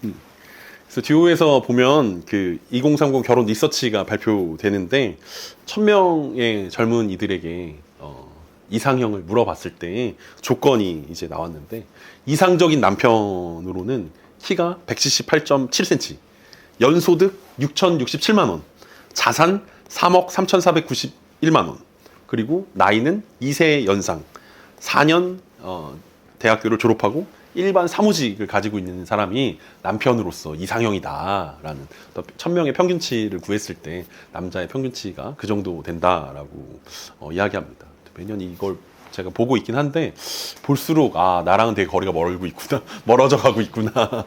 그래서 듀오에서 보면 그 2030 결혼 리서치가 발표되는데 1000명의 젊은이들에게 이상형을 물어봤을 때 조건이 이제 나왔는데 이상적인 남편으로는 키가 178.7cm, 연소득 6,067만 원, 자산 3억 3,491만 원, 그리고 나이는 2세 연상, 4년 대학교를 졸업하고 일반 사무직을 가지고 있는 사람이 남편으로서 이상형이다라는 1000명의 평균치를 구했을 때 남자의 평균치가 그 정도 된다라고 이야기합니다. 매년 이걸 제가 보고 있긴 한데 볼수록 아 나랑은 되게 거리가 멀고 있구나 멀어져 가고 있구나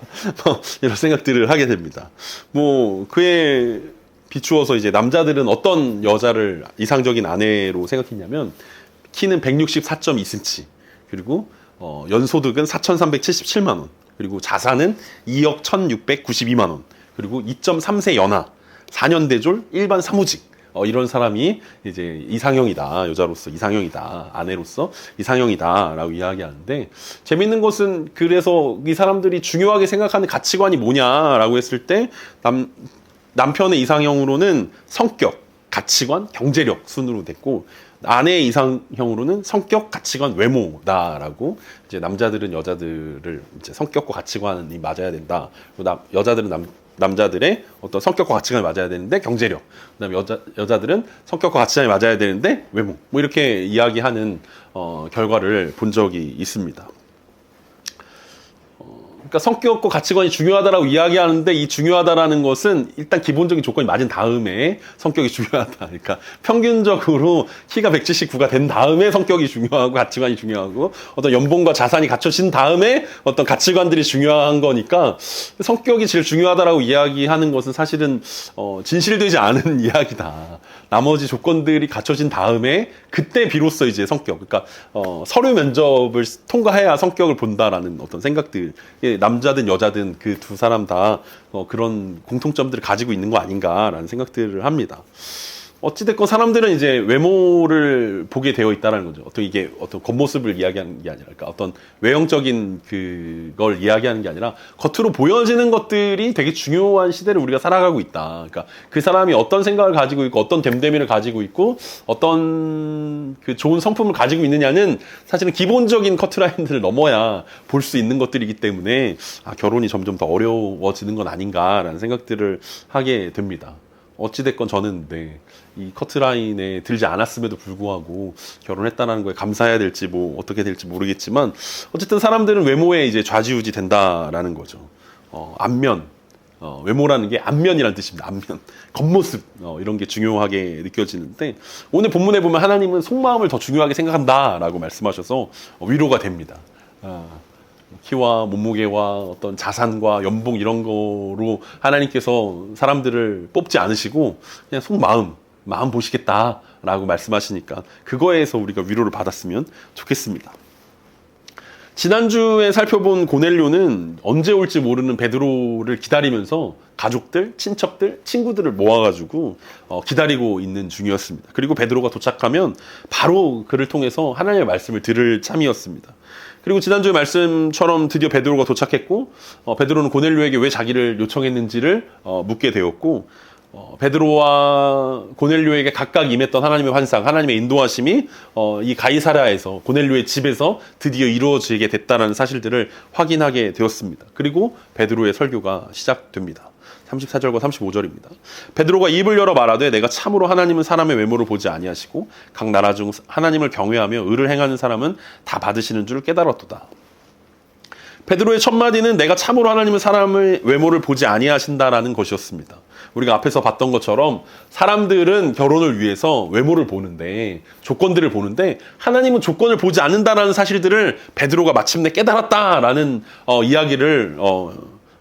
이런 생각들을 하게 됩니다. 뭐 그에 비추어서 이제 남자들은 어떤 여자를 이상적인 아내로 생각했냐면 키는 164.2cm 그리고 연소득은 4,377만 원 그리고 자산은 2억 1,692만 원 그리고 2.3세 연하 4년 대졸 일반 사무직 이런 사람이 이제 이상형이다. 여자로서 이상형이다. 아내로서 이상형이다. 라고 이야기하는데 재밌는 것은 그래서 이 사람들이 중요하게 생각하는 가치관이 뭐냐라고 했을 때 남편의 이상형으로는 성격, 가치관, 경제력 순으로 됐고 아내의 이상형으로는 성격, 가치관, 외모다라고 이제 남자들은 여자들을 이제 성격과 가치관이 맞아야 된다. 그리고 여자들은 남자들의 어떤 성격과 가치관이 맞아야 되는데 경제력, 그다음에 여자들은 성격과 가치관이 맞아야 되는데 외모, 뭐 이렇게 이야기하는 결과를 본 적이 있습니다. 그러니까 성격과 가치관이 중요하다라고 이야기하는데 이 중요하다라는 것은 일단 기본적인 조건이 맞은 다음에 성격이 중요하다. 그러니까 평균적으로 키가 179가 된 다음에 성격이 중요하고 가치관이 중요하고 어떤 연봉과 자산이 갖춰진 다음에 어떤 가치관들이 중요한 거니까 성격이 제일 중요하다라고 이야기하는 것은 사실은 진실되지 않은 이야기다. 나머지 조건들이 갖춰진 다음에 그때 비로소 이제 성격, 그러니까 서류 면접을 통과해야 성격을 본다라는 어떤 생각들, 남자든 여자든 그 두 사람 다 그런 공통점들을 가지고 있는 거 아닌가라는 생각들을 합니다. 어찌됐건 사람들은 이제 외모를 보게 되어 있다는 거죠. 이게 어떤 겉모습을 이야기하는 게 아니라, 그러니까 어떤 외형적인 그걸 이야기하는 게 아니라 겉으로 보여지는 것들이 되게 중요한 시대를 우리가 살아가고 있다. 그러니까 그 사람이 어떤 생각을 가지고 있고 어떤 됨됨이를 가지고 있고 어떤 그 좋은 성품을 가지고 있느냐는 사실은 기본적인 커트라인들을 넘어야 볼 수 있는 것들이기 때문에 결혼이 점점 더 어려워지는 건 아닌가라는 생각들을 하게 됩니다. 어찌됐건 저는 이 커트라인에 들지 않았음에도 불구하고 결혼했다는 거에 감사해야 될지 뭐 어떻게 될지 모르겠지만 어쨌든 사람들은 외모에 이제 좌지우지 된다라는 거죠. 안면, 외모라는 게 안면이라는 뜻입니다. 안면, 겉모습 이런 게 중요하게 느껴지는데 오늘 본문에 보면 하나님은 속마음을 더 중요하게 생각한다라고 말씀하셔서 위로가 됩니다. 키와 몸무게와 어떤 자산과 연봉 이런 거로 하나님께서 사람들을 뽑지 않으시고 그냥 마음 보시겠다라고 말씀하시니까 그거에서 우리가 위로를 받았으면 좋겠습니다. 지난주에 살펴본 고넬료는 언제 올지 모르는 베드로를 기다리면서 가족들, 친척들, 친구들을 모아가지고 기다리고 있는 중이었습니다. 그리고 베드로가 도착하면 바로 그를 통해서 하나님의 말씀을 들을 참이었습니다. 그리고 지난주의 말씀처럼 드디어 베드로가 도착했고 베드로는 고넬료에게 왜 자기를 요청했는지를 묻게 되었고 베드로와 고넬료에게 각각 임했던 하나님의 환상, 하나님의 인도하심이 이 가이사랴에서 고넬료의 집에서 드디어 이루어지게 됐다는 사실들을 확인하게 되었습니다. 그리고 베드로의 설교가 시작됩니다. 34절과 35절입니다. 베드로가 입을 열어 말하되 내가 참으로 하나님은 사람의 외모를 보지 아니하시고 각 나라 중 하나님을 경외하며 의를 행하는 사람은 다 받으시는 줄 깨달았도다. 베드로의 첫 마디는 내가 참으로 하나님은 사람의 외모를 보지 아니하신다라는 것이었습니다. 우리가 앞에서 봤던 것처럼 사람들은 결혼을 위해서 외모를 보는데 조건들을 보는데 하나님은 조건을 보지 않는다라는 사실들을 베드로가 마침내 깨달았다라는 이야기를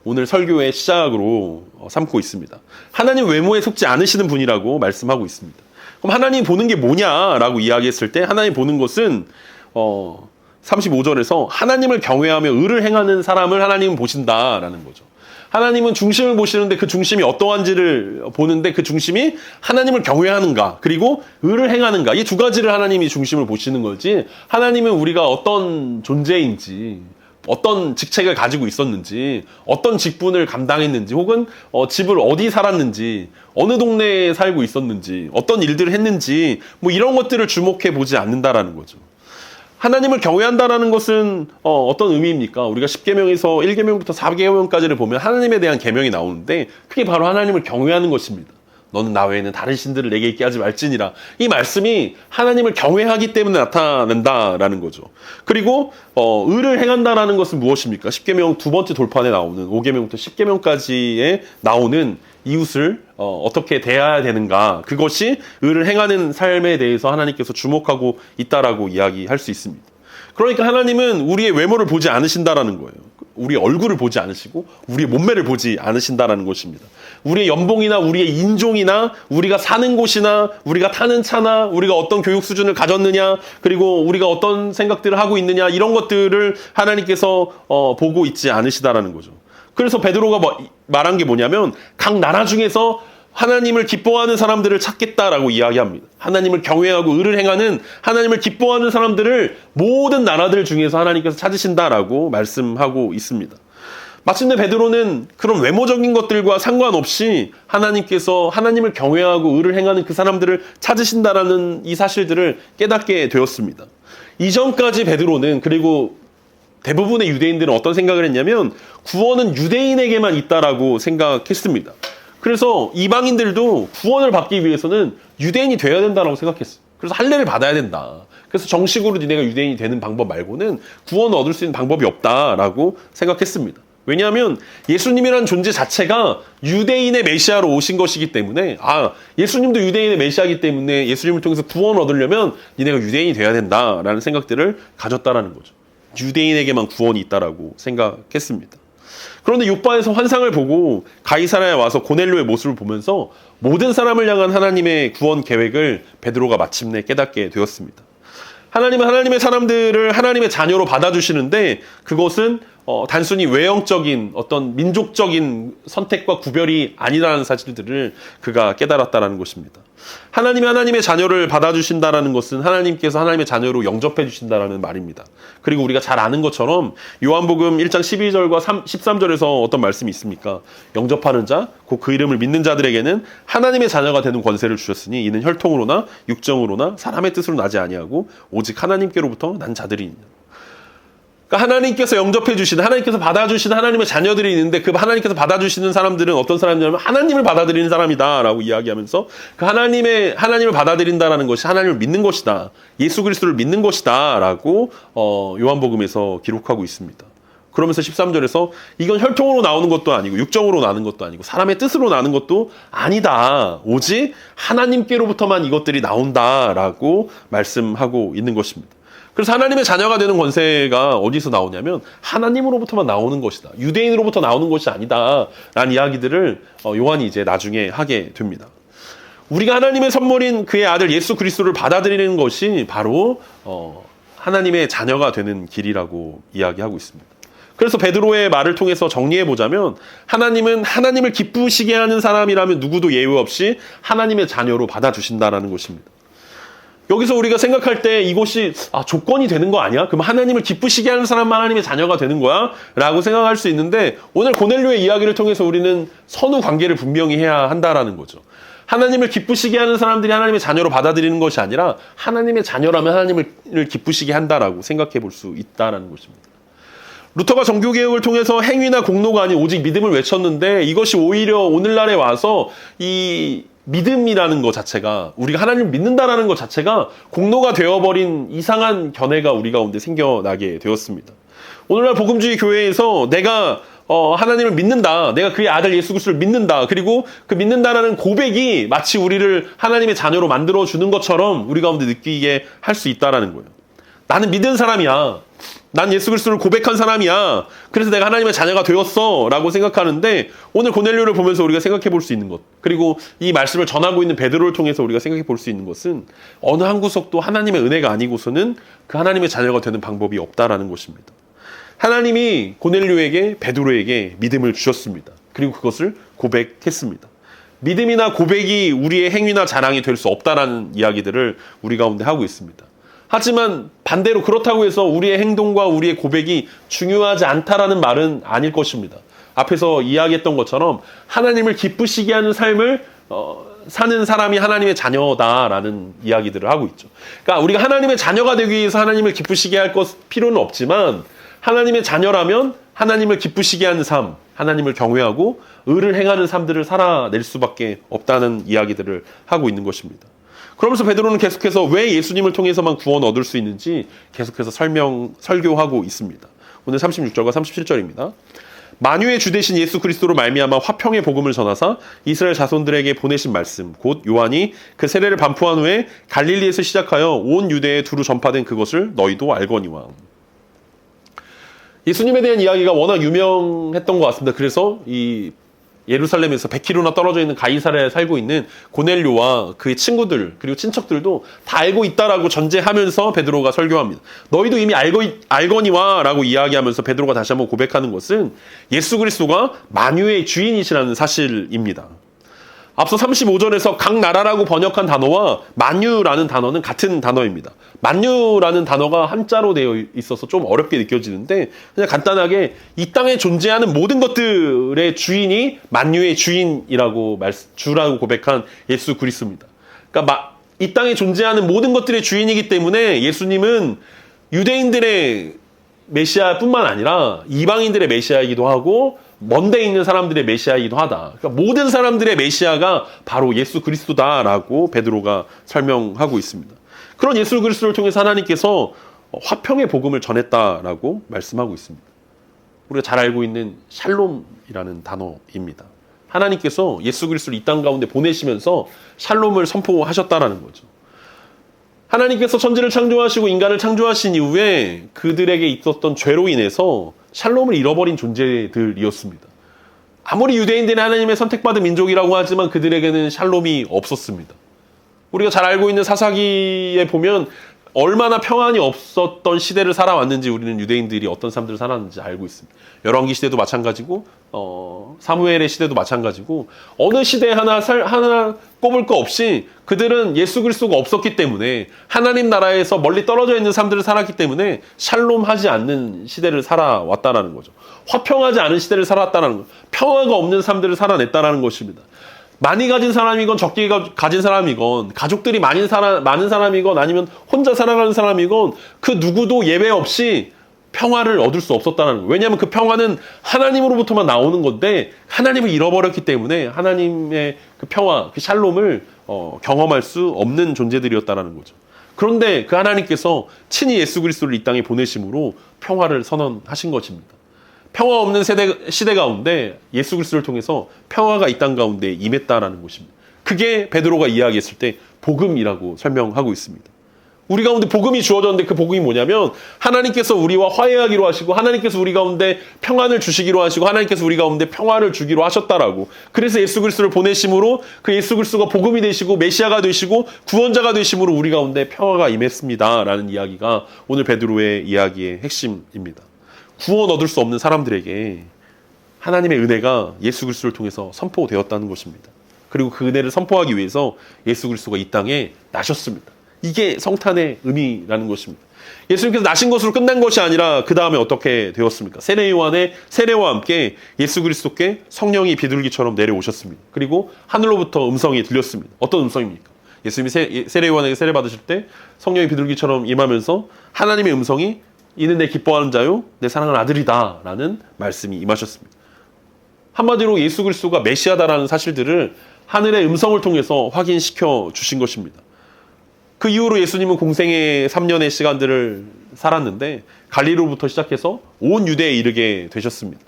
오늘 설교의 시작으로 삼고 있습니다. 하나님 외모에 속지 않으시는 분이라고 말씀하고 있습니다. 그럼 하나님 보는 게 뭐냐라고 이야기했을 때 하나님 보는 것은 35절에서 하나님을 경외하며 의를 행하는 사람을 하나님은 보신다라는 거죠. 하나님은 중심을 보시는데 그 중심이 어떠한지를 보는데 그 중심이 하나님을 경외하는가 그리고 의를 행하는가 이 두 가지를 하나님이 중심을 보시는 거지 하나님은 우리가 어떤 존재인지 어떤 직책을 가지고 있었는지, 어떤 직분을 감당했는지, 혹은 집을 어디 살았는지, 어느 동네에 살고 있었는지, 어떤 일들을 했는지, 뭐 이런 것들을 주목해 보지 않는다라는 거죠. 하나님을 경외한다라는 것은 어떤 의미입니까? 우리가 10계명에서 1계명부터 4계명까지를 보면 하나님에 대한 계명이 나오는데 그게 바로 하나님을 경외하는 것입니다. 너는 나 외에는 다른 신들을 내게 있게 하지 말지니라. 이 말씀이 하나님을 경외하기 때문에 나타난다라는 거죠. 그리고 의를 행한다라는 것은 무엇입니까? 10계명 두 번째 돌판에 나오는 5계명부터 10계명까지에 나오는 이웃을 어떻게 대해야 되는가, 그것이 의를 행하는 삶에 대해서 하나님께서 주목하고 있다라고 이야기할 수 있습니다. 그러니까 하나님은 우리의 외모를 보지 않으신다라는 거예요. 우리의 얼굴을 보지 않으시고 우리의 몸매를 보지 않으신다라는 것입니다. 우리의 연봉이나 우리의 인종이나 우리가 사는 곳이나 우리가 타는 차나 우리가 어떤 교육 수준을 가졌느냐, 그리고 우리가 어떤 생각들을 하고 있느냐, 이런 것들을 하나님께서 보고 있지 않으시다라는 거죠. 그래서 베드로가 말한 게 뭐냐면 각 나라 중에서 하나님을 기뻐하는 사람들을 찾겠다라고 이야기합니다. 하나님을 경외하고 의를 행하는, 하나님을 기뻐하는 사람들을 모든 나라들 중에서 하나님께서 찾으신다라고 말씀하고 있습니다. 마침내 베드로는 그런 외모적인 것들과 상관없이 하나님께서 하나님을 경외하고 의를 행하는 그 사람들을 찾으신다라는 이 사실들을 깨닫게 되었습니다. 이전까지 베드로는, 그리고 대부분의 유대인들은 어떤 생각을 했냐면 구원은 유대인에게만 있다라고 생각했습니다. 그래서 이방인들도 구원을 받기 위해서는 유대인이 되어야 된다라고 생각했어요. 그래서 할례를 받아야 된다. 그래서 정식으로 니네가 유대인이 되는 방법 말고는 구원을 얻을 수 있는 방법이 없다라고 생각했습니다. 왜냐하면 예수님이라는 존재 자체가 유대인의 메시아로 오신 것이기 때문에, 예수님도 유대인의 메시아이기 때문에 예수님을 통해서 구원을 얻으려면 니네가 유대인이 되어야 된다라는 생각들을 가졌다라는 거죠. 유대인에게만 구원이 있다라고 생각했습니다. 그런데 욥바에서 환상을 보고 가이사랴에 와서 고넬료의 모습을 보면서 모든 사람을 향한 하나님의 구원 계획을 베드로가 마침내 깨닫게 되었습니다. 하나님은 하나님의 사람들을 하나님의 자녀로 받아주시는데 그것은 단순히 외형적인 어떤 민족적인 선택과 구별이 아니라는 사실들을 그가 깨달았다는 것입니다. 하나님이 하나님의 자녀를 받아주신다는 것은 하나님께서 하나님의 자녀로 영접해 주신다는 말입니다. 그리고 우리가 잘 아는 것처럼 요한복음 1장 12절과 13절에서 어떤 말씀이 있습니까? 영접하는 자, 곧 그 이름을 믿는 자들에게는 하나님의 자녀가 되는 권세를 주셨으니 이는 혈통으로나 육정으로나 사람의 뜻으로 나지 아니하고 오직 하나님께로부터 난 자들이니라. 그러니까 하나님께서 영접해 주시는, 하나님께서 받아주시는 하나님의 자녀들이 있는데 그 하나님께서 받아주시는 사람들은 어떤 사람이냐면 하나님을 받아들이는 사람이다라고 이야기하면서 그 하나님을 받아들인다라는 것이 하나님을 믿는 것이다, 예수 그리스도를 믿는 것이다라고 요한복음에서 기록하고 있습니다. 그러면서 13절에서 이건 혈통으로 나오는 것도 아니고 육정으로 나는 것도 아니고 사람의 뜻으로 나는 것도 아니다, 오직 하나님께로부터만 이것들이 나온다라고 말씀하고 있는 것입니다. 그래서 하나님의 자녀가 되는 권세가 어디서 나오냐면 하나님으로부터만 나오는 것이다, 유대인으로부터 나오는 것이 아니다 라는 이야기들을 요한이 이제 나중에 하게 됩니다. 우리가 하나님의 선물인 그의 아들 예수 그리스도를 받아들이는 것이 바로 하나님의 자녀가 되는 길이라고 이야기하고 있습니다. 그래서 베드로의 말을 통해서 정리해보자면 하나님은 하나님을 기쁘시게 하는 사람이라면 누구도 예외 없이 하나님의 자녀로 받아주신다라는 것입니다. 여기서 우리가 생각할 때 이것이 조건이 되는 거 아니야? 그럼 하나님을 기쁘시게 하는 사람만 하나님의 자녀가 되는 거야? 라고 생각할 수 있는데 오늘 고넬료의 이야기를 통해서 우리는 선후 관계를 분명히 해야 한다라는 거죠. 하나님을 기쁘시게 하는 사람들이 하나님의 자녀로 받아들이는 것이 아니라 하나님의 자녀라면 하나님을 기쁘시게 한다라고 생각해 볼 수 있다라는 것입니다. 루터가 정교개혁을 통해서 행위나 공로가 아닌 오직 믿음을 외쳤는데 이것이 오히려 오늘날에 와서 이 믿음이라는 것 자체가, 우리가 하나님을 믿는다라는 것 자체가 공로가 되어버린 이상한 견해가 우리 가운데 생겨나게 되었습니다. 오늘날 복음주의 교회에서 내가 하나님을 믿는다, 내가 그의 아들 예수 그리스도를 믿는다, 그리고 그 믿는다라는 고백이 마치 우리를 하나님의 자녀로 만들어주는 것처럼 우리 가운데 느끼게 할 수 있다라는 거예요. 나는 믿은 사람이야, 난 예수 그리스도를 고백한 사람이야, 그래서 내가 하나님의 자녀가 되었어 라고 생각하는데 오늘 고넬료를 보면서 우리가 생각해 볼 수 있는 것, 그리고 이 말씀을 전하고 있는 베드로를 통해서 우리가 생각해 볼 수 있는 것은 어느 한 구석도 하나님의 은혜가 아니고서는 그 하나님의 자녀가 되는 방법이 없다라는 것입니다. 하나님이 고넬료에게, 베드로에게 믿음을 주셨습니다. 그리고 그것을 고백했습니다. 믿음이나 고백이 우리의 행위나 자랑이 될 수 없다라는 이야기들을 우리 가운데 하고 있습니다. 하지만 반대로 그렇다고 해서 우리의 행동과 우리의 고백이 중요하지 않다라는 말은 아닐 것입니다. 앞에서 이야기했던 것처럼 하나님을 기쁘시게 하는 삶을 사는 사람이 하나님의 자녀다라는 이야기들을 하고 있죠. 그러니까 우리가 하나님의 자녀가 되기 위해서 하나님을 기쁘시게 할 필요는 없지만 하나님의 자녀라면 하나님을 기쁘시게 하는 삶, 하나님을 경외하고 의를 행하는 삶들을 살아낼 수밖에 없다는 이야기들을 하고 있는 것입니다. 그러면서 베드로는 계속해서 왜 예수님을 통해서만 구원 얻을 수 있는지 계속해서 설교하고 있습니다. 오늘 36절과 37절입니다. 만유의 주 되신 예수 그리스도로 말미암아 화평의 복음을 전하사 이스라엘 자손들에게 보내신 말씀 곧 요한이 그 세례를 반포한 후에 갈릴리에서 시작하여 온 유대에 두루 전파된 그것을 너희도 알거니와. 예수님에 대한 이야기가 워낙 유명했던 것 같습니다. 그래서 이 예루살렘에서 100km나 떨어져 있는 가이사랴에 살고 있는 고넬료와 그의 친구들 그리고 친척들도 다 알고 있다라고 전제하면서 베드로가 설교합니다. 너희도 이미 알거니와 라고 이야기하면서 베드로가 다시 한번 고백하는 것은 예수 그리스도가 만유의 주인이시라는 사실입니다. 앞서 35절에서 각 나라라고 번역한 단어와 만유라는 단어는 같은 단어입니다. 만유라는 단어가 한자로 되어 있어서 좀 어렵게 느껴지는데 그냥 간단하게 이 땅에 존재하는 모든 것들의 주인이 만유의 주인이라고 주라고 고백한 예수 그리스도입니다. 그러니까 이 땅에 존재하는 모든 것들의 주인이기 때문에 예수님은 유대인들의 메시아뿐만 아니라 이방인들의 메시아이기도 하고 먼데 있는 사람들의 메시아이기도 하다. 그러니까 모든 사람들의 메시아가 바로 예수 그리스도다라고 베드로가 설명하고 있습니다. 그런 예수 그리스도를 통해서 하나님께서 화평의 복음을 전했다라고 말씀하고 있습니다. 우리가 잘 알고 있는 샬롬이라는 단어입니다. 하나님께서 예수 그리스도를 이 땅 가운데 보내시면서 샬롬을 선포하셨다라는 거죠. 하나님께서 천지를 창조하시고 인간을 창조하신 이후에 그들에게 있었던 죄로 인해서 샬롬을 잃어버린 존재들이었습니다. 아무리 유대인들이 하나님의 선택받은 민족이라고 하지만 그들에게는 샬롬이 없었습니다. 우리가 잘 알고 있는 사사기에 보면 얼마나 평안이 없었던 시대를 살아왔는지 우리는 유대인들이 어떤 삶들을 살았는지 알고 있습니다. 열왕기 시대도 마찬가지고 사무엘의 시대도 마찬가지고 어느 시대 하나 꼽을 거 없이 그들은 예수 그리스도가 없었기 때문에 하나님 나라에서 멀리 떨어져 있는 삶들을 살았기 때문에 샬롬하지 않는 시대를 살아왔다는 거죠. 화평하지 않은 시대를 살았다는 거죠. 평화가 없는 삶들을 살아냈다는 것입니다. 많이 가진 사람이건 적게 가진 사람이건 가족들이 많은 사람이건 아니면 혼자 살아가는 사람이건 그 누구도 예외 없이 평화를 얻을 수 없었다는 거예요. 왜냐하면 그 평화는 하나님으로부터만 나오는 건데 하나님을 잃어버렸기 때문에 하나님의 그 평화, 그 샬롬을 경험할 수 없는 존재들이었다는 거죠. 그런데 그 하나님께서 친히 예수 그리스도를 이 땅에 보내심으로 평화를 선언하신 것입니다. 평화 없는 시대 가운데 예수 그리스도를 통해서 평화가 이 땅 가운데 임했다라는 것입니다. 그게 베드로가 이야기했을 때 복음이라고 설명하고 있습니다. 우리 가운데 복음이 주어졌는데 그 복음이 뭐냐면 하나님께서 우리와 화해하기로 하시고 하나님께서 우리 가운데 평안을 주시기로 하시고 하나님께서 우리 가운데 평화를 주기로 하셨다라고. 그래서 예수 그리스도를 보내심으로 그 예수 그리스도가 복음이 되시고 메시아가 되시고 구원자가 되심으로 우리 가운데 평화가 임했습니다라는 이야기가 오늘 베드로의 이야기의 핵심입니다. 구원 얻을 수 없는 사람들에게 하나님의 은혜가 예수 그리스도를 통해서 선포되었다는 것입니다. 그리고 그 은혜를 선포하기 위해서 예수 그리스도가 이 땅에 나셨습니다. 이게 성탄의 의미라는 것입니다. 예수님께서 나신 것으로 끝난 것이 아니라 그 다음에 어떻게 되었습니까? 세례 요한의 세례와 함께 예수 그리스도께 성령이 비둘기처럼 내려오셨습니다. 그리고 하늘로부터 음성이 들렸습니다. 어떤 음성입니까? 예수님이 세례 요한에게 세례 받으실 때 성령이 비둘기처럼 임하면서 하나님의 음성이 이는 내 기뻐하는 자요 내 사랑하는 아들이다 라는 말씀이 임하셨습니다. 한마디로 예수 그리스도가 메시아다라는 사실들을 하늘의 음성을 통해서 확인시켜 주신 것입니다. 그 이후로 예수님은 공생의 3년의 시간들을 살았는데 갈릴리로부터 시작해서 온 유대에 이르게 되셨습니다.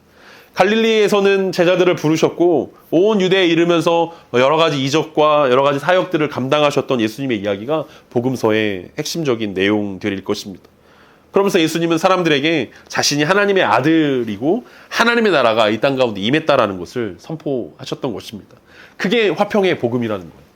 갈릴리에서는 제자들을 부르셨고 온 유대에 이르면서 여러 가지 이적과 여러 가지 사역들을 감당하셨던 예수님의 이야기가 복음서의 핵심적인 내용들일 것입니다. 그러면서 예수님은 사람들에게 자신이 하나님의 아들이고 하나님의 나라가 이 땅 가운데 임했다라는 것을 선포하셨던 것입니다. 그게 화평의 복음이라는 거예요.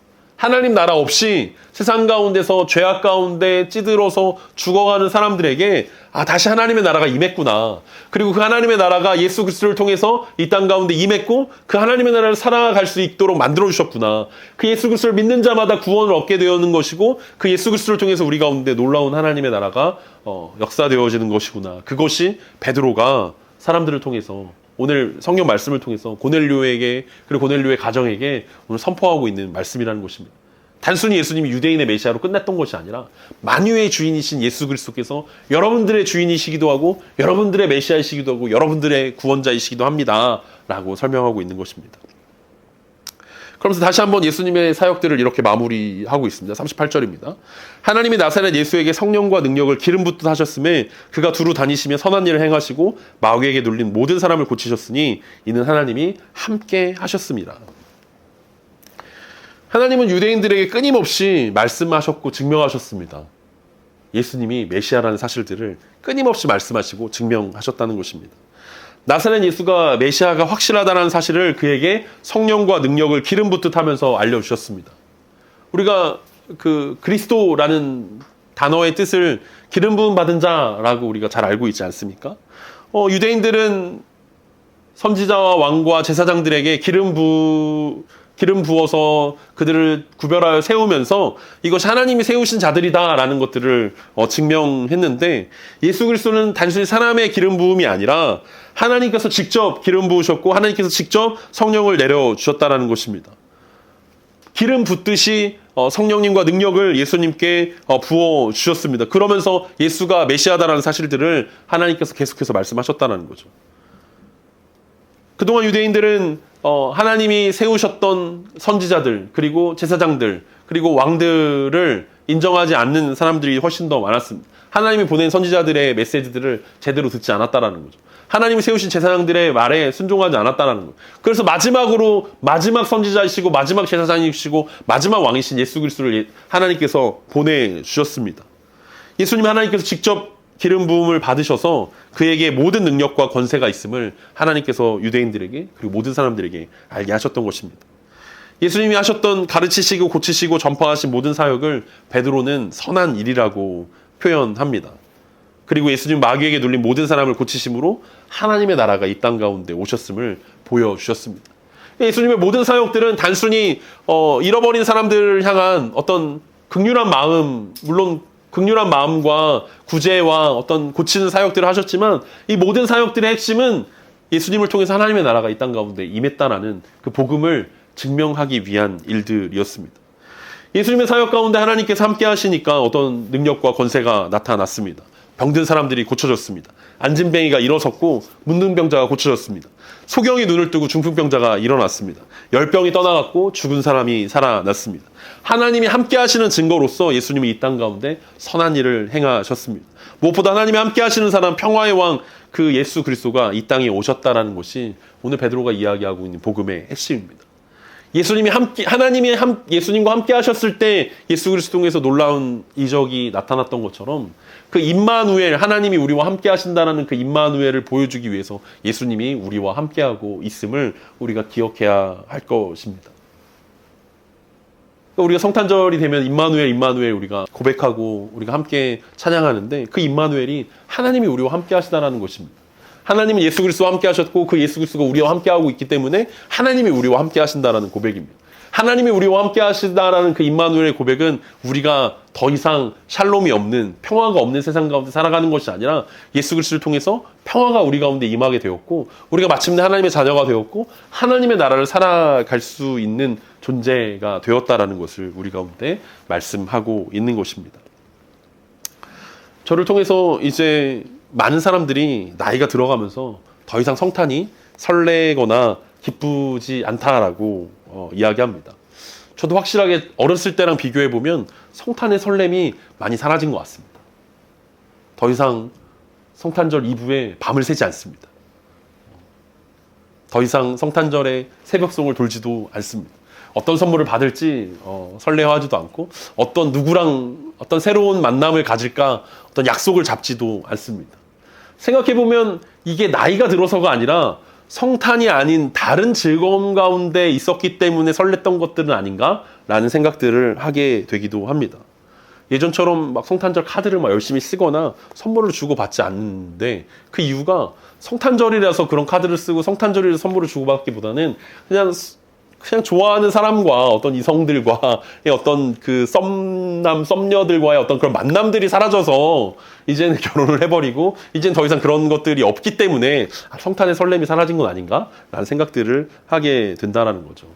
하나님 나라 없이 세상 가운데서 죄악 가운데 찌들어서 죽어가는 사람들에게 다시 하나님의 나라가 임했구나. 그리고 그 하나님의 나라가 예수 그리스도를 통해서 이 땅 가운데 임했고 그 하나님의 나라를 살아갈 수 있도록 만들어주셨구나. 그 예수 그리스도를 믿는 자마다 구원을 얻게 되는 것이고 그 예수 그리스도를 통해서 우리 가운데 놀라운 하나님의 나라가 역사되어지는 것이구나. 그것이 베드로가 사람들을 통해서 오늘 성경 말씀을 통해서 고넬료에게 그리고 고넬료의 가정에게 오늘 선포하고 있는 말씀이라는 것입니다. 단순히 예수님이 유대인의 메시아로 끝났던 것이 아니라 만유의 주인이신 예수 그리스도께서 여러분들의 주인이시기도 하고 여러분들의 메시아이시기도 하고 여러분들의 구원자이시기도 합니다. 라고 설명하고 있는 것입니다. 그러면서 다시 한번 예수님의 사역들을 이렇게 마무리하고 있습니다. 38절입니다. 하나님이 나사렛 예수에게 성령과 능력을 기름 붓듯 하셨음에 그가 두루 다니시며 선한 일을 행하시고 마귀에게 눌린 모든 사람을 고치셨으니 이는 하나님이 함께 하셨습니다. 하나님은 유대인들에게 끊임없이 말씀하셨고 증명하셨습니다. 예수님이 메시아라는 사실들을 끊임없이 말씀하시고 증명하셨다는 것입니다. 나사렛 예수가 메시아가 확실하다는 사실을 그에게 성령과 능력을 기름 붓듯 하면서 알려주셨습니다. 우리가 그 그리스도라는 단어의 뜻을 기름 부음 받은 자라고 우리가 잘 알고 있지 않습니까? 유대인들은 선지자와 왕과 제사장들에게 기름 부어서 그들을 구별하여 세우면서 이것이 하나님이 세우신 자들이다라는 것들을 증명했는데 예수 그리스도는 단순히 사람의 기름 부음이 아니라 하나님께서 직접 기름 부으셨고 하나님께서 직접 성령을 내려주셨다는 것입니다. 기름 붓듯이 성령님과 능력을 예수님께 부어주셨습니다. 그러면서 예수가 메시아다라는 사실들을 하나님께서 계속해서 말씀하셨다는 거죠. 그동안 유대인들은 하나님이 세우셨던 선지자들 그리고 제사장들 그리고 왕들을 인정하지 않는 사람들이 훨씬 더 많았습니다. 하나님이 보낸 선지자들의 메시지들을 제대로 듣지 않았다라는 거죠. 하나님이 세우신 제사장들의 말에 순종하지 않았다라는 거예요. 그래서 마지막으로 마지막 선지자이시고 마지막 제사장이시고 마지막 왕이신 예수 그리스도를 하나님께서 보내주셨습니다. 예수님 하나님께서 직접 기름 부음을 받으셔서 그에게 모든 능력과 권세가 있음을 하나님께서 유대인들에게 그리고 모든 사람들에게 알게 하셨던 것입니다. 예수님이 하셨던 가르치시고 고치시고 전파하신 모든 사역을 베드로는 선한 일이라고 표현합니다. 그리고 예수님 마귀에게 눌린 모든 사람을 고치심으로 하나님의 나라가 이 땅 가운데 오셨음을 보여주셨습니다. 예수님의 모든 사역들은 단순히 잃어버린 사람들을 향한 어떤 극률한 마음, 물론 극률한 마음과 구제와 어떤 고치는 사역들을 하셨지만 이 모든 사역들의 핵심은 예수님을 통해서 하나님의 나라가 이 땅 가운데 임했다라는 그 복음을 증명하기 위한 일들이었습니다. 예수님의 사역 가운데 하나님께서 함께 하시니까 어떤 능력과 권세가 나타났습니다. 병든 사람들이 고쳐졌습니다. 앉은뱅이가 일어섰고 문둥병자가 고쳐졌습니다. 소경이 눈을 뜨고 중풍병자가 일어났습니다. 열병이 떠나갔고 죽은 사람이 살아났습니다. 하나님이 함께 하시는 증거로서 예수님이 이 땅 가운데 선한 일을 행하셨습니다. 무엇보다 하나님이 함께 하시는 사람 평화의 왕 그 예수 그리스도가 이 땅에 오셨다라는 것이 오늘 베드로가 이야기하고 있는 복음의 핵심입니다. 하나님이 예수님과 함께 하셨을 때 예수 그리스도 통해서 놀라운 이적이 나타났던 것처럼 그 임마누엘, 하나님이 우리와 함께 하신다라는 그 임마누엘을 보여주기 위해서 예수님이 우리와 함께하고 있음을 우리가 기억해야 할 것입니다. 우리가 성탄절이 되면 임마누엘 우리가 고백하고 우리가 함께 찬양하는데 그 임마누엘이 하나님이 우리와 함께 하시다라는 것입니다. 하나님은 예수 그리스도와 함께 하셨고 그 예수 그리스도가 우리와 함께 하고 있기 때문에 하나님이 우리와 함께 하신다라는 고백입니다. 하나님이 우리와 함께 하신다라는 그 임마누엘의 고백은 우리가 더 이상 샬롬이 없는 평화가 없는 세상 가운데 살아가는 것이 아니라 예수 그리스도를 통해서 평화가 우리 가운데 임하게 되었고 우리가 마침내 하나님의 자녀가 되었고 하나님의 나라를 살아갈 수 있는 존재가 되었다라는 것을 우리 가운데 말씀하고 있는 것입니다. 저를 통해서 이제 많은 사람들이 나이가 들어가면서 더 이상 성탄이 설레거나 기쁘지 않다라고 이야기합니다. 저도 확실하게 어렸을 때랑 비교해보면 성탄의 설렘이 많이 사라진 것 같습니다. 더 이상 성탄절 이브에 밤을 새지 않습니다. 더 이상 성탄절에 새벽송을 돌지도 않습니다. 어떤 선물을 받을지 설레하지도 않고 어떤 누구랑 어떤 새로운 만남을 가질까 어떤 약속을 잡지도 않습니다. 생각해보면 이게 나이가 들어서가 아니라 성탄이 아닌 다른 즐거움 가운데 있었기 때문에 설렜던 것들은 아닌가라는 생각들을 하게 되기도 합니다. 예전처럼 막 성탄절 카드를 막 열심히 쓰거나 선물을 주고 받지 않는데 그 이유가 성탄절이라서 그런 카드를 쓰고 성탄절이라서 선물을 주고 받기보다는 그냥 좋아하는 사람과 어떤 이성들과 어떤 그 썸남, 썸녀들과의 어떤 그런 만남들이 사라져서 이제는 결혼을 해버리고 이제는 더 이상 그런 것들이 없기 때문에 성탄의 설렘이 사라진 건 아닌가? 라는 생각들을 하게 된다는 거죠.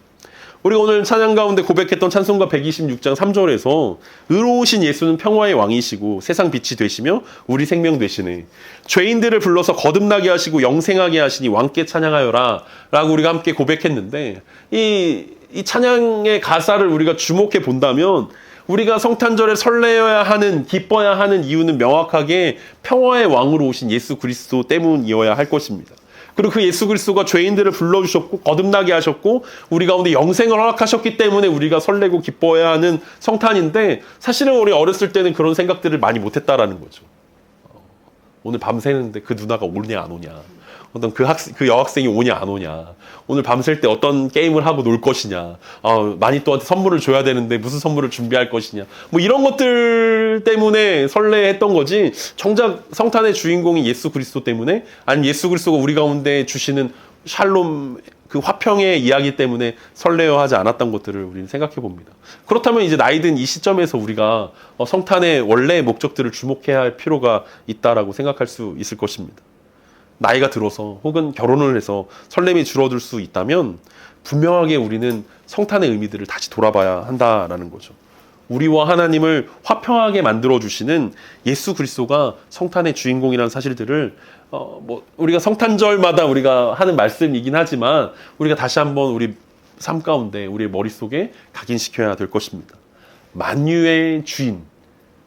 우리가 오늘 찬양 가운데 고백했던 찬송가 126장 3절에서 의로우신 예수는 평화의 왕이시고 세상 빛이 되시며 우리 생명 되시네. 죄인들을 불러서 거듭나게 하시고 영생하게 하시니 왕께 찬양하여라 라고 우리가 함께 고백했는데 이 찬양의 가사를 우리가 주목해 본다면 우리가 성탄절에 설레어야 하는 기뻐야 하는 이유는 명확하게 평화의 왕으로 오신 예수 그리스도 때문이어야 할 것입니다. 그리고 그 예수 그리스도가 죄인들을 불러주셨고 거듭나게 하셨고 우리 가운데 영생을 허락하셨기 때문에 우리가 설레고 기뻐해야 하는 성탄인데 사실은 우리 어렸을 때는 그런 생각들을 많이 못했다라는 거죠. 오늘 밤새는데 그 누나가 오냐 안 오냐, 어떤 그 여학생이 오냐 안 오냐, 오늘 밤샐 때 어떤 게임을 하고 놀 것이냐, 마니또한테 선물을 줘야 되는데 무슨 선물을 준비할 것이냐, 뭐 이런 것들 때문에 설레했던 거지 정작 성탄의 주인공이 예수 그리스도 때문에, 아니면 예수 그리스도가 우리 가운데 주시는 샬롬 그 화평의 이야기 때문에 설레어 하지 않았던 것들을 우리는 생각해 봅니다. 그렇다면 이제 나이 든 이 시점에서 우리가 성탄의 원래의 목적들을 주목해야 할 필요가 있다라고 생각할 수 있을 것입니다. 나이가 들어서 혹은 결혼을 해서 설렘이 줄어들 수 있다면 분명하게 우리는 성탄의 의미들을 다시 돌아봐야 한다라는 거죠. 우리와 하나님을 화평하게 만들어주시는 예수 그리스도가 성탄의 주인공이라는 사실들을 우리가 성탄절마다 우리가 하는 말씀이긴 하지만 우리가 다시 한번 우리 삶 가운데 우리의 머릿속에 각인시켜야 될 것입니다. 만유의 주인,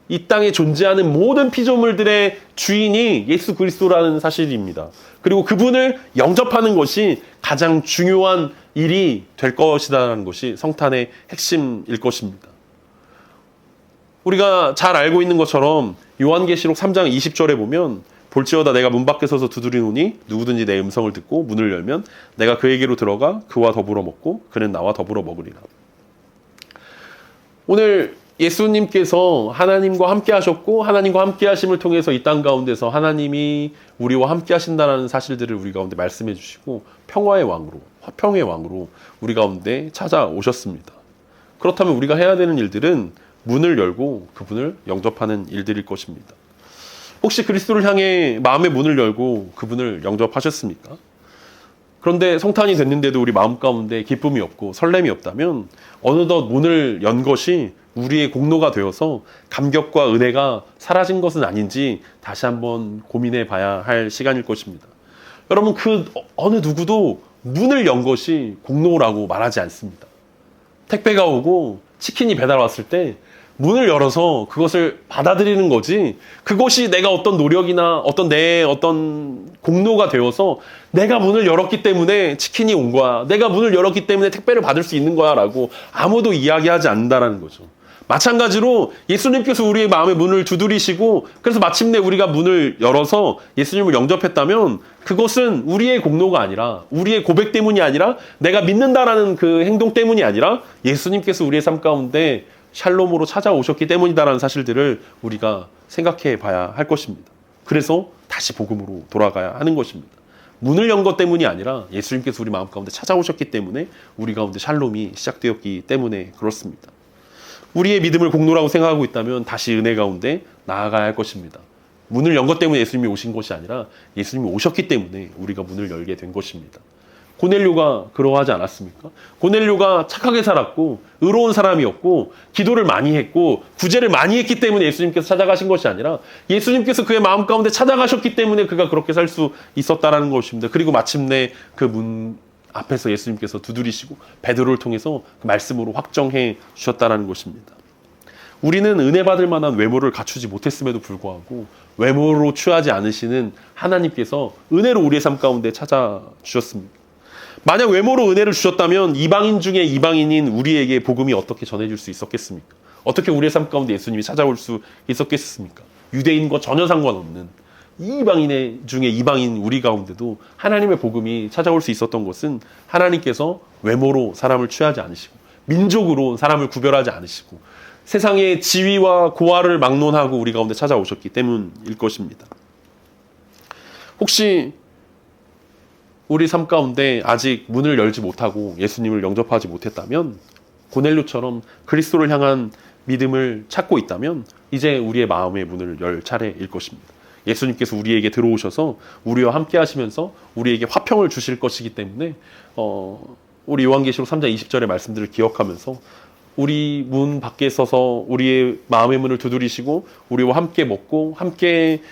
이 땅에 존재하는 모든 피조물들의 주인이 예수 그리스도라는 사실입니다. 그리고 그분을 영접하는 것이 가장 중요한 일이 될 것이라는 것이 성탄의 핵심일 것입니다. 우리가 잘 알고 있는 것처럼 요한계시록 3장 20절에 보면 볼지어다 내가 문 밖에 서서 두드리노니 누구든지 내 음성을 듣고 문을 열면 내가 그에게로 들어가 그와 더불어 먹고 그는 나와 더불어 먹으리라. 오늘 예수님께서 하나님과 함께 하셨고 하나님과 함께 하심을 통해서 이 땅 가운데서 하나님이 우리와 함께 하신다는 사실들을 우리 가운데 말씀해 주시고 평화의 왕으로, 화평의 왕으로 우리 가운데 찾아오셨습니다. 그렇다면 우리가 해야 되는 일들은 문을 열고 그분을 영접하는 일들일 것입니다. 혹시 그리스도를 향해 마음의 문을 열고 그분을 영접하셨습니까? 그런데 성탄이 됐는데도 우리 마음 가운데 기쁨이 없고 설렘이 없다면 어느덧 문을 연 것이 우리의 공로가 되어서 감격과 은혜가 사라진 것은 아닌지 다시 한번 고민해 봐야 할 시간일 것입니다. 여러분, 그 어느 누구도 문을 연 것이 공로라고 말하지 않습니다. 택배가 오고 치킨이 배달 왔을 때 문을 열어서 그것을 받아들이는 거지, 그것이 내가 어떤 노력이나 내 공로가 되어서 내가 문을 열었기 때문에 치킨이 온 거야, 내가 문을 열었기 때문에 택배를 받을 수 있는 거야 라고 아무도 이야기하지 않는다는 거죠. 마찬가지로 예수님께서 우리의 마음의 문을 두드리시고 그래서 마침내 우리가 문을 열어서 예수님을 영접했다면 그것은 우리의 공로가 아니라, 우리의 고백 때문이 아니라, 내가 믿는다라는 그 행동 때문이 아니라 예수님께서 우리의 삶 가운데 샬롬으로 찾아오셨기 때문이다라는 사실들을 우리가 생각해 봐야 할 것입니다. 그래서 다시 복음으로 돌아가야 하는 것입니다. 문을 연 것 때문이 아니라 예수님께서 우리 마음 가운데 찾아오셨기 때문에 우리 가운데 샬롬이 시작되었기 때문에 그렇습니다. 우리의 믿음을 공로라고 생각하고 있다면 다시 은혜 가운데 나아가야 할 것입니다. 문을 연 것 때문에 예수님이 오신 것이 아니라 예수님이 오셨기 때문에 우리가 문을 열게 된 것입니다. 고넬료가 그러하지 않았습니까? 고넬료가 착하게 살았고 의로운 사람이었고 기도를 많이 했고 구제를 많이 했기 때문에 예수님께서 찾아가신 것이 아니라 예수님께서 그의 마음 가운데 찾아가셨기 때문에 그가 그렇게 살 수 있었다라는 것입니다. 그리고 마침내 그 문 앞에서 예수님께서 두드리시고 베드로를 통해서 그 말씀으로 확정해 주셨다라는 것입니다. 우리는 은혜 받을 만한 외모를 갖추지 못했음에도 불구하고 외모로 취하지 않으시는 하나님께서 은혜로 우리의 삶 가운데 찾아주셨습니다. 만약 외모로 은혜를 주셨다면 이방인 중에 이방인인 우리에게 복음이 어떻게 전해질 수 있었겠습니까? 어떻게 우리의 삶 가운데 예수님이 찾아올 수 있었겠습니까? 유대인과 전혀 상관없는 이방인의 중에 이방인 우리 가운데도 하나님의 복음이 찾아올 수 있었던 것은 하나님께서 외모로 사람을 취하지 않으시고 민족으로 사람을 구별하지 않으시고 세상의 지위와 고하를 막론하고 우리 가운데 찾아오셨기 때문일 것입니다. 혹시 우리 삶 가운데 아직 문을 열지 못하고 예수님을 영접하지 못했다면, 고넬료처럼 그리스도를 향한 믿음을 찾고 있다면 이제 우리의 마음의 문을 열 차례일 것입니다. 예수님께서 우리에게 들어오셔서 우리와 함께 하시면서 우리에게 화평을 주실 것이기 때문에 우리 요한계시록 3장 20절의 말씀들을 기억하면서 우리 문 밖에 서서 우리의 마음의 문을 두드리시고 우리와 함께 먹고 함께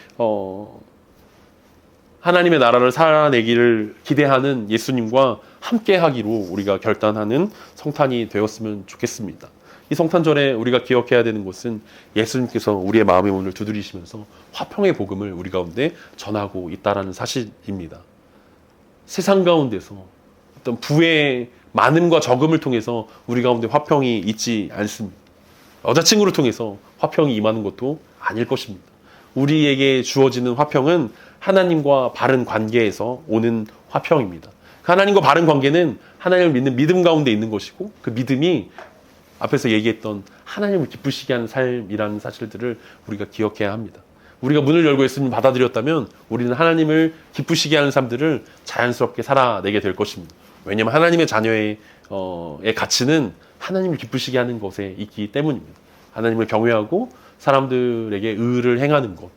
하나님의 나라를 살아내기를 기대하는 예수님과 함께 하기로 우리가 결단하는 성탄이 되었으면 좋겠습니다. 이 성탄절에 우리가 기억해야 되는 것은 예수님께서 우리의 마음의 문을 두드리시면서 화평의 복음을 우리 가운데 전하고 있다는 사실입니다. 세상 가운데서 어떤 부의 많음과 적음을 통해서 우리 가운데 화평이 있지 않습니다. 여자친구를 통해서 화평이 임하는 것도 아닐 것입니다. 우리에게 주어지는 화평은 하나님과 바른 관계에서 오는 화평입니다. 하나님과 바른 관계는 하나님을 믿는 믿음 가운데 있는 것이고, 그 믿음이 앞에서 얘기했던 하나님을 기쁘시게 하는 삶이라는 사실들을 우리가 기억해야 합니다. 우리가 문을 열고 예수님을 받아들였다면 우리는 하나님을 기쁘시게 하는 삶들을 자연스럽게 살아내게 될 것입니다. 왜냐하면 하나님의 자녀의 가치는 하나님을 기쁘시게 하는 것에 있기 때문입니다. 하나님을 경외하고 사람들에게 의를 행하는 것,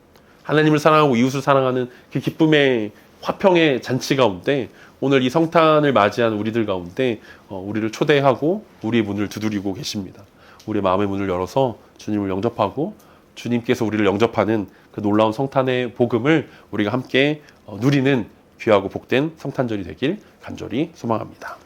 하나님을 사랑하고 이웃을 사랑하는 그 기쁨의 화평의 잔치 가운데 오늘 이 성탄을 맞이한 우리들 가운데 우리를 초대하고 우리의 문을 두드리고 계십니다. 우리의 마음의 문을 열어서 주님을 영접하고 주님께서 우리를 영접하는 그 놀라운 성탄의 복음을 우리가 함께 누리는 귀하고 복된 성탄절이 되길 간절히 소망합니다.